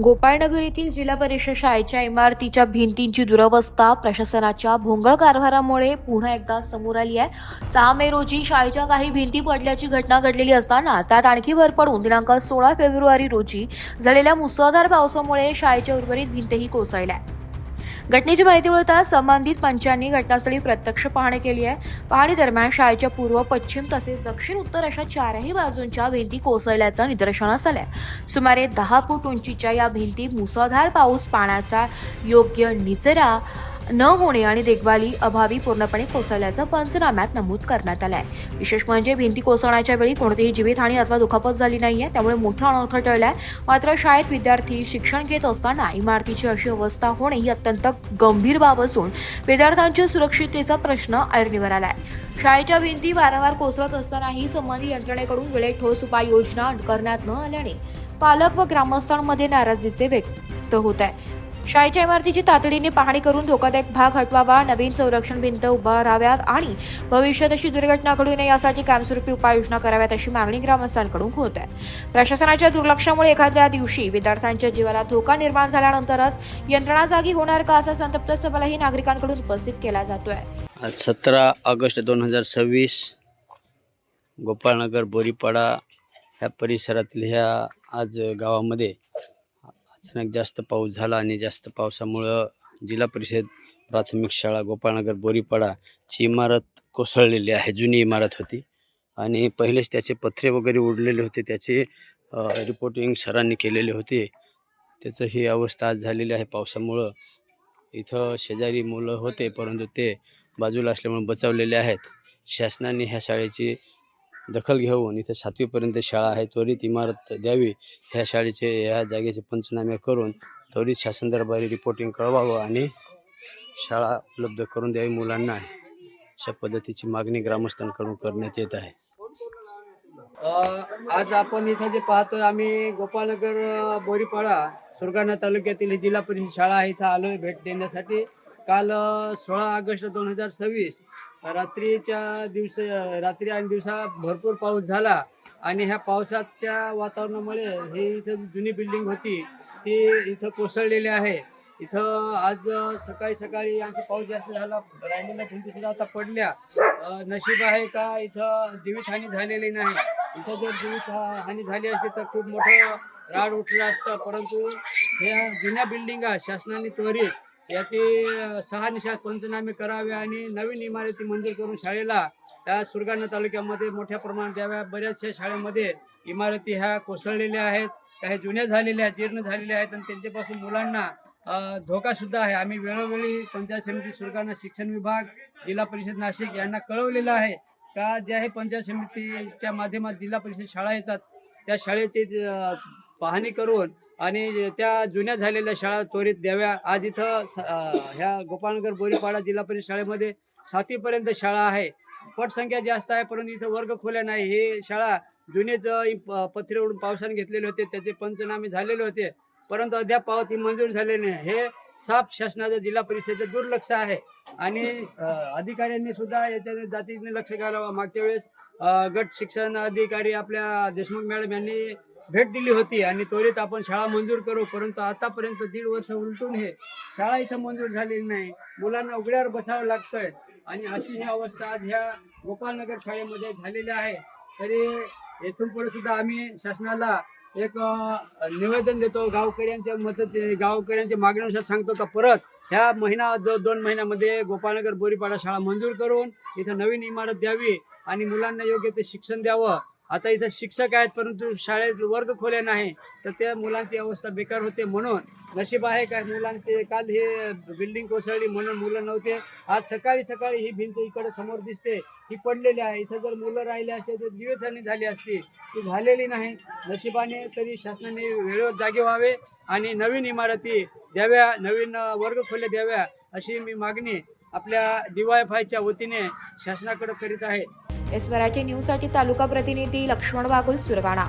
गोपाळनगर येथील जिल्हा परिषद शाळेच्या इमारतीच्या भिंतींची दुरवस्था प्रशासनाच्या भोंगळ कारभारामुळे पुन्हा एकदा समोर आली आहे। 6 मे रोजी शाळेच्या काही भिंती पडल्याची घटना घडलेली असताना त्यात आणखी भर पडून दिनांक 16 फेब्रुवारी रोजी झालेल्या मुसळधार पावसामुळे शाळेच्या उर्वरित भिंतही कोसळल्या। घटनेची माहिती मिळताच संबंधित पंचांनी घटनास्थळी प्रत्यक्ष पाहणी केली आहे। पाहणी दरम्यान शाळेच्या पूर्व, पश्चिम तसेच दक्षिण उत्तर अशा चारही बाजूंच्या भिंती कोसळल्याचं निदर्शनास आलंय। सुमारे 10 फूट उंचीच्या या भिंती मुसळधार पाऊस पाण्याचा योग्य निचरा न होणे आणि देखभाली अभावी पूर्णपणे कोसळल्याचं पंचनाम्यात नमूद करण्यात आलं आहे। विशेष म्हणजे भिंती कोसळण्याच्या वेळी कोणतीही जीवितहानी अथवा दुखापत झाली नाहीये, त्यामुळे मोठा अनर्थ टळलाय। मात्र शाळेत विद्यार्थी शिक्षण घेत असताना इमारतीची अशी अवस्था होणे ही अत्यंत गंभीर बाब असून विद्यार्थ्यांच्या सुरक्षिततेचा प्रश्न ऐरणीवर आलाय। शाळेच्या भिंती वारंवार कोसळत असतानाही संबंधित यंत्रणेकडून वेळेत ठोस उपाययोजना करण्यात न आल्याने पालक व ग्रामस्थांमध्ये नाराजीचे व्यक्त होत आहे। शाळेच्या इमारतीची तातडीने पाहणी करून धोकादायक भाग हटवावा, नवीन संरक्षण भिंत उभाराव्यात आणि भविष्यात अशी दुर्घटना घडू नये यासाठी कायमस्वरूपी उपाययोजना कराव्यात अशी मागणी ग्रामस्थांकडून होत आहे। प्रशासनाच्या दुर्लक्षामुळे एखाद्या दिवशी विद्यार्थ्यांच्या जीवाला धोका निर्माण झाल्यानंतरच यंत्रणा जागी होणार का असा संतप्त सवालही नागरिकांकडून उपस्थित केला जातोय। आज 17 ऑगस्ट 2026 गोपाळनगर बोरीपाडा ह्या परिसरातील ह्या आज गावामध्ये अचानक जास्त पाऊस झाला आणि जास्त पावसामुळं जिल्हा परिषद प्राथमिक शाळा गोपाळनगर बोरीपाडाची इमारत कोसळलेली आहे। जुनी इमारत होती आणि पहिलेच त्याचे पत्रे वगैरे उडलेले होते, त्याचे रिपोर्टिंग सरांनी केलेले होते। त्याचं ही अवस्था आज झालेली आहे पावसामुळं। इथं शेजारी मुलं होते परंतु ते बाजूला असल्यामुळे बचावलेले आहेत। शासनाने ह्या शाळेची दखल घेऊन इथं 7वी पर्यंत शाळा आहे, त्वरित इमारत द्यावी, ह्या शाळेचे ह्या जागेचे पंचनामे करून त्वरित शासन दरबारी रिपोर्टिंग कळवावं आणि शाळा उपलब्ध करून द्यावी मुलांना, अशा पद्धतीची मागणी ग्रामस्थांकडून करण्यात येत आहे। आज आपण इथं जे पाहतोय आम्ही गोपाळनगर बोरीपाडा सुरगाणा तालुक्यातील ही जिल्हा परिषद शाळा आहे, इथं आलोय भेट देण्यासाठी। काल 16 ऑगस्ट 2026 रात्री आणि दिवसा भरपूर पाऊस झाला आणि ह्या पावसाच्या वातावरणामुळे ही इथं जुनी बिल्डिंग होती ती इथं कोसळलेली आहे। इथं आज सकाळी आणखी पाऊस जास्त झाला, राहिलेल्या भिंती सुद्धा आता पडल्या। नशीब आहे का इथं जीवितहानी झालेली नाही। इथं जर जीवितहानी झाली असती तर खूप मोठं राड उठलं असतं, परंतु ह्या जुन्या बिल्डिंगा शासनाने त्वरित याची शहानिशा पंचनामे करावे आणि नवीन इमारती मंजूर करून शाळेला त्या सुरगाणा तालुक्यामध्ये मोठ्या प्रमाणात द्याव्या। बऱ्याचशा शाळेमध्ये इमारती ह्या कोसळलेल्या आहेत, काही जुन्या झालेल्या आहेत, जीर्ण झालेल्या आहेत आणि त्यांच्यापासून मुलांना धोका सुद्धा आहे। आम्ही वेळोवेळी पंचायत समिती सुरगाणा, शिक्षण विभाग, जिल्हा परिषद नाशिक यांना कळवलेलं आहे का ज्या हे पंचायत समितीच्या माध्यमात जिल्हा परिषद शाळा येतात त्या शाळेची पाहणी करून आणि त्या जुन्या झालेल्या शाळा त्वरित द्याव्या। आज इथं ह्या गोपाळनगर बोरीपाडा जिल्हा परिषद शाळेमध्ये 7वी पर्यंत शाळा आहे, पटसंख्या जास्त आहे परंतु इथं वर्ग खोल्या नाही। हे शाळा जुनेच पत्रे उडून पावसाने घेतलेले होते, त्याचे पंचनामे झालेले होते परंतु अद्याप पावती मंजूर झालेली नाही। हे साफ शासनाचं जिल्हा परिषदेचं दुर्लक्ष आहे आणि अधिकाऱ्यांनी सुद्धा याच्याने जातीने लक्ष घालावं। मागच्या वेळेस गट शिक्षण अधिकारी आपल्या देशमुख मॅडम यांनी भेट दिली होती आणि त्वरित आपण शाळा मंजूर करू, परंतु आतापर्यंत 1.5 वर्ष उलटून हे शाळा इथं मंजूर झालेली नाही। मुलांना उघड्यावर बसावं लागतंय आणि अशी ही अवस्था आज ह्या गोपाळनगर शाळेमध्ये झालेली आहे। तरी येथून पुढे सुद्धा आम्ही शासनाला एक निवेदन देतो, गावकऱ्यांच्या गावकऱ्यांच्या मागणीनुसार सांगतो का परत ह्या 2 महिन्यामध्ये गोपाळनगर बोरीपाडा शाळा मंजूर करून इथं नवीन इमारत द्यावी आणि मुलांना योग्य ते शिक्षण द्यावं। आता इथं शिक्षक आहेत परंतु शाळेत वर्ग खोल्या नाही तर त्या मुलांची अवस्था बेकार होते। म्हणून नशीब आहे काय मुलांचे काल हे बिल्डिंग कोसळली म्हणून मुलं नव्हते। आज सकाळी ही भिंत इकडे समोर दिसते ही पडलेली आहे। इथं जर मुलं राहिले असते तर जीवितहानी झाली असती, ती झालेली नाही नशिबाने। तरी शासनाने वेळेवर जागे व्हावे आणि नवीन इमारती द्याव्या, नवीन वर्ग खोल्या द्याव्या अशी मी मागणी आपल्या DYFIच्या वतीने शासनाकडे करीत आहे। एस मराठी न्यूजसाठी तालुका प्रतिनिधी लक्ष्मण बागुल, सुरगाणा।